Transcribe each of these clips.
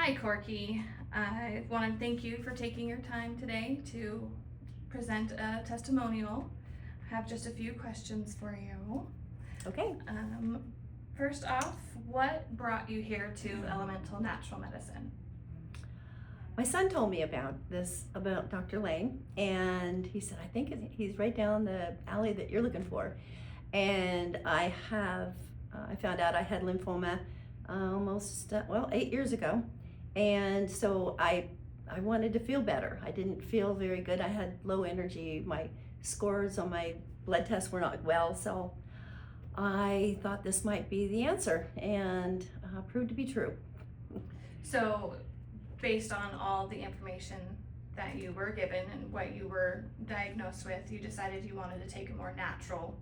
Hi, Corkie. I want to thank you for taking your time today to present a testimonial. I have just a few questions for you. Okay. Um, First off, what brought you here to Elemental Natural Medicine? My son told me about Dr. Lane, and he said, I think he's right down the alley that you're looking for. And I found out I had lymphoma almost, 8 years ago. And so I wanted to feel better. I didn't feel very good. I had low energy. My scores on my blood tests were not well. So I thought this might be the answer, and proved to be true. So, based on all the information that you were given and what you were diagnosed with, you decided you wanted to take a more natural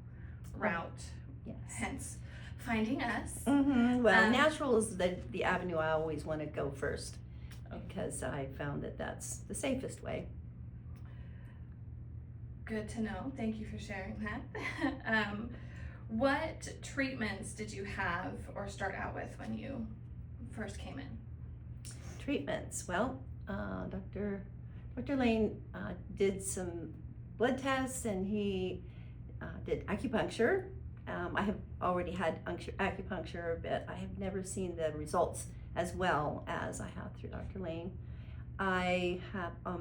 route, Yes. hence finding us. Well, natural is the avenue I always want to go first, because I found that that's the safest way. Good to know. Thank you for sharing that. What treatments did you have or start out with when you first came in? Treatments. Well, Dr. Lane did some blood tests, and he did acupuncture. I have already had acupuncture, but I have never seen the results as well as I have through Dr. Lane.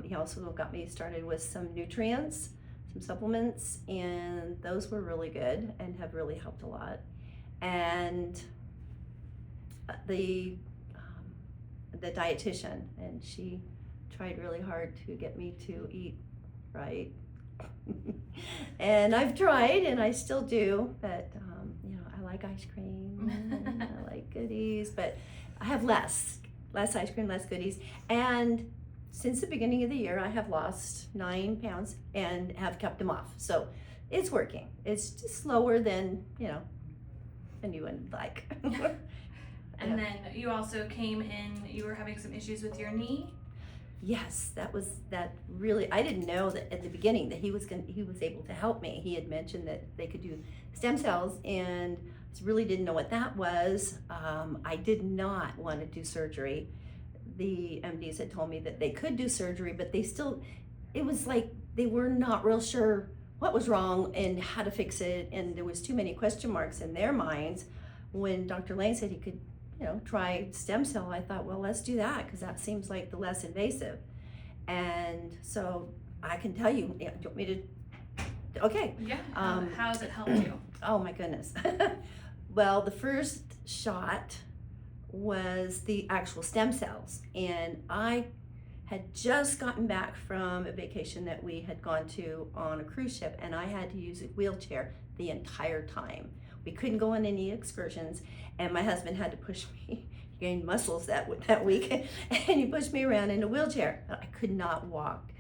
He also got me started with some nutrients, some supplements, and those were really good and have really helped a lot. And the dietitian, and she tried really hard to get me to eat right. And I've tried, and I still do, but I like ice cream and I like goodies, but I have less ice cream, less goodies. And since the beginning of the year, I have lost 9 pounds and have kept them off. So it's working. It's just slower than you would like. And then you also came in, you were having some issues with your knee? Yes, that really, I didn't know that at the beginning that he was able to help me. He had mentioned that they could do stem cells, and really didn't know what that was. I did not want to do surgery. The MDs had told me that they could do surgery, but it was like they were not real sure what was wrong and how to fix it, and there was too many question marks in their minds. When Dr. Lane said he could try stem cell, I thought, well, let's do that, because that seems like the less invasive. And so I can tell you, do you want me to? Okay. Yeah. How has it helped you? Oh my goodness. Well, the first shot was the actual stem cells, and I had just gotten back from a vacation that we had gone to on a cruise ship, and I had to use a wheelchair the entire time. We couldn't go on any excursions, and my husband had to push me. He gained muscles that week, and he pushed me around in a wheelchair. I could not walk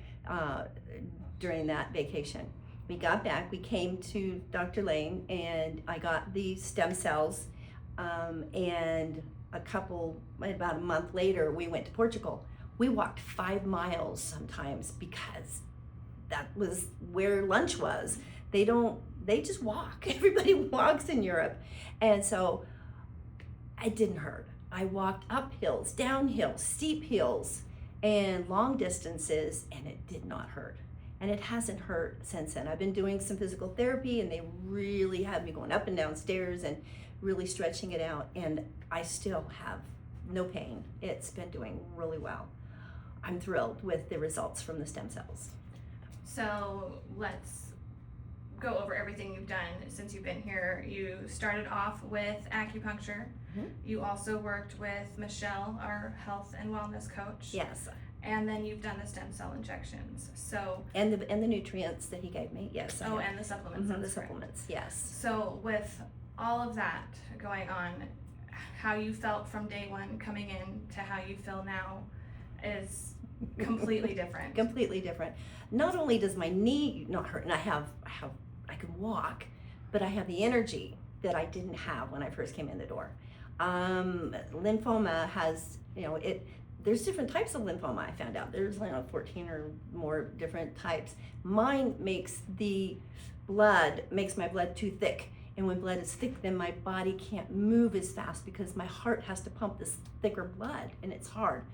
during that vacation. We got back, we came to Dr. Lane, and I got the stem cells, and about a month later, we went to Portugal. We walked 5 miles sometimes, because that was where lunch was. They just walk. Everybody walks in Europe. And so it didn't hurt. I walked up hills, down hills, steep hills, and long distances, and it did not hurt. And it hasn't hurt since then. I've been doing some physical therapy, and they really have me going up and down stairs and really stretching it out, and I still have no pain. It's been doing really well. I'm thrilled with the results from the stem cells. So let's go over everything you've done since you've been here. You started off with acupuncture. Mm-hmm. You also worked with Michelle, our health and wellness coach. Yes. And then you've done the stem cell injections. So and the nutrients that he gave me. Yes. and the supplements. Mm-hmm, the supplements. Yes. So with all of that going on, how you felt from day one coming in to how you feel now is completely different. Completely different. Not only does my knee not hurt, and I can walk, but I have the energy that I didn't have when I first came in the door. Lymphoma has, there's different types of lymphoma. I found out there's 14 or more different types. Mine makes my blood too thick. And when blood is thick, then my body can't move as fast because my heart has to pump this thicker blood, and it's hard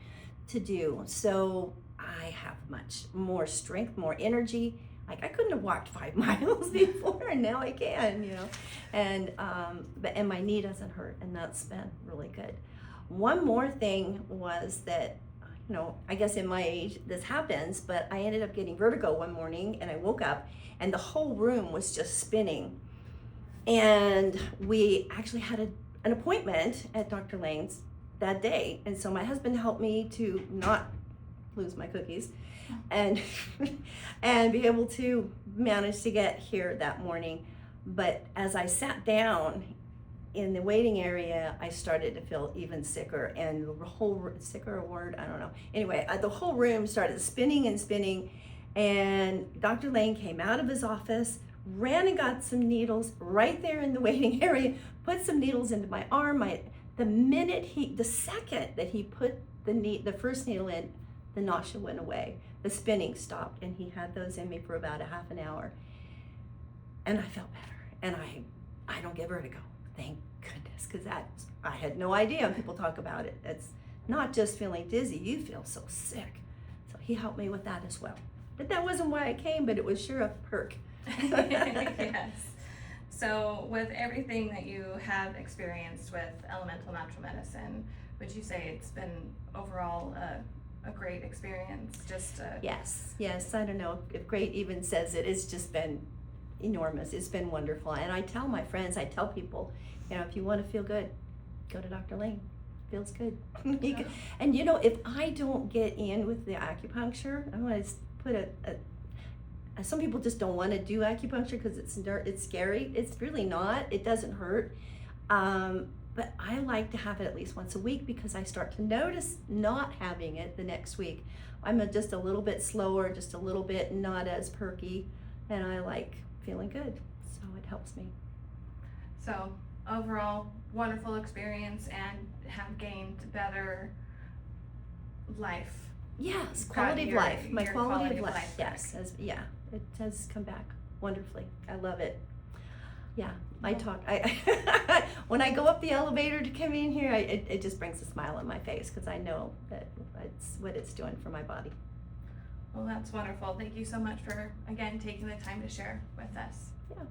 to do. So I have much more strength, more energy. Like, I couldn't have walked 5 miles before, and now I can, you know. And and my knee doesn't hurt, and that's been really good. One more thing was that, you know, I guess in my age this happens, but I ended up getting vertigo one morning, and I woke up and the whole room was just spinning. And we actually had an appointment at Dr. Lane's that day, and so my husband helped me to not lose my cookies and and be able to manage to get here that morning. But as I sat down in the waiting area, I started to feel even sicker, and the whole, sicker a word, I don't know. Anyway, the whole room started spinning and spinning, and Dr. Lane came out of his office, ran and got some needles right there in the waiting area, put some needles into my arm. The second that he put the first needle in, the nausea went away, the spinning stopped, and he had those in me for about a half an hour, and I felt better. And I don't get vertigo, thank goodness, because I had no idea. People talk about it. It's not just feeling dizzy, you feel so sick. So he helped me with that as well. But that wasn't why I came, but it was sure a perk. Yes. So with everything that you have experienced with elemental natural medicine, would you say it's been overall a great experience? Yes. I don't know if great even says it. It's just been enormous. It's been wonderful. And I tell my friends, I tell people, you know, if you want to feel good, go to Dr. Lane. Feels good. And you know, if I don't get in with the acupuncture, I want to put some people just don't want to do acupuncture because it's scary. It's really not. It doesn't hurt. But I like to have it at least once a week because I start to notice not having it the next week. I'm just a little bit slower, just a little bit not as perky, and I like feeling good. So it helps me. So overall, wonderful experience, and have gained better life. Yes, quality of life. My quality of life. Yes, it has come back wonderfully. I love it. Yeah, I when I go up the elevator to come in here, it just brings a smile on my face because I know that it's what it's doing for my body. Well, that's wonderful. Thank you so much for, again, taking the time to share with us. Yeah.